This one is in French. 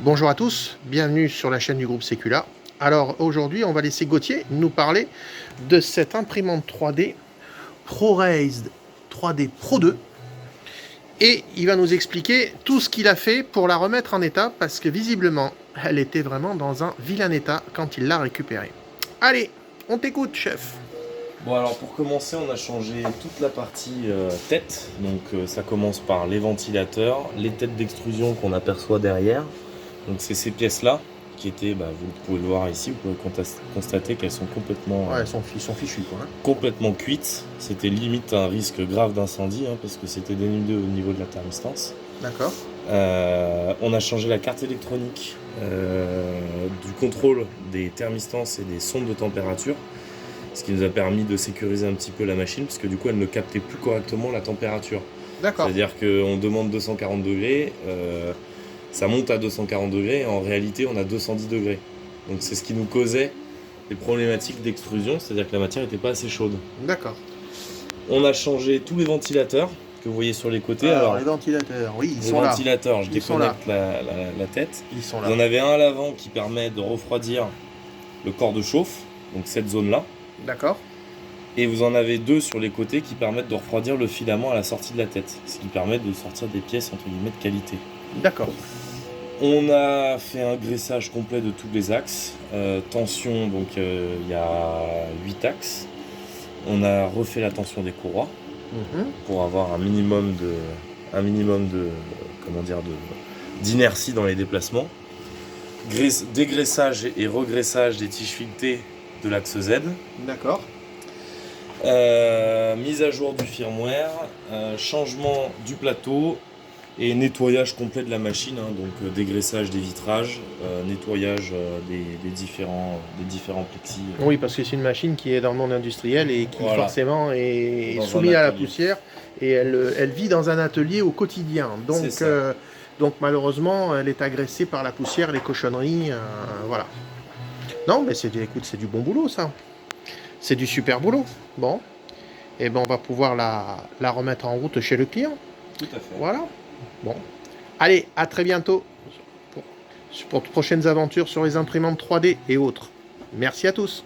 Bonjour à tous, bienvenue sur la chaîne du groupe Secula. Alors aujourd'hui, on va laisser Gauthier nous parler de cette imprimante 3D ProRaised 3D Pro 2 et il va nous expliquer tout ce qu'il a fait pour la remettre en état parce que visiblement, elle était vraiment dans un vilain état quand il l'a récupérée. Allez, on t'écoute, chef. Bon, alors pour commencer, on a changé toute la partie tête. Donc ça commence par les ventilateurs, les têtes d'extrusion qu'on aperçoit derrière. Donc c'est ces pièces-là qui étaient, vous pouvez le voir ici, vous pouvez constater qu'elles sont complètement, Ouais, ils sont fichus quoi. Hein. complètement cuites. C'était limite un risque grave d'incendie parce que c'était dénudé au niveau de la thermistance. D'accord. On a changé la carte électronique du contrôle des thermistances et des sondes de température. Ce qui nous a permis de sécuriser un petit peu la machine, parce que du coup elle ne captait plus correctement la température. D'accord. C'est-à-dire qu'on demande 240 degrés, ça monte à 240 degrés, et en réalité on a 210 degrés. Donc c'est ce qui nous causait des problématiques d'extrusion, c'est-à-dire que la matière n'était pas assez chaude. D'accord. On a changé tous les ventilateurs que vous voyez sur les côtés. Alors les ventilateurs, oui, ils les sont là. ventilateurs, je Ils sont là. déconnecte la tête. Ils sont Vous en là. avez un à l'avant qui permet de refroidir le corps de chauffe, donc cette zone-là. D'accord. Et vous en avez deux sur les côtés qui permettent de refroidir le filament à la sortie de la tête, ce qui permet de sortir des pièces entre guillemets de qualité. D'accord. On a fait un graissage complet de tous les axes. Tension, donc il y a 8 axes. On a refait la tension des courroies pour avoir un minimum de d'inertie dans les déplacements. Dégraissage et regraissage des tiges filetées de l'axe Z. D'accord. Mise à jour du firmware, changement du plateau et nettoyage complet de la machine, donc dégraissage des vitrages, nettoyage des différents plexis. Oui, parce que c'est une machine qui est dans le monde industriel et qui Voilà. forcément est Dans soumise un à la atelier. poussière et elle vit dans un atelier au quotidien. C'est ça. Donc malheureusement, elle est agressée par la poussière, les cochonneries, voilà. Non, mais écoute, c'est du bon boulot ça. C'est du super boulot. Bon, et ben on va pouvoir la remettre en route chez le client. Tout à fait. Voilà. Bon. Allez, à très bientôt pour de prochaines aventures sur les imprimantes 3D et autres. Merci à tous.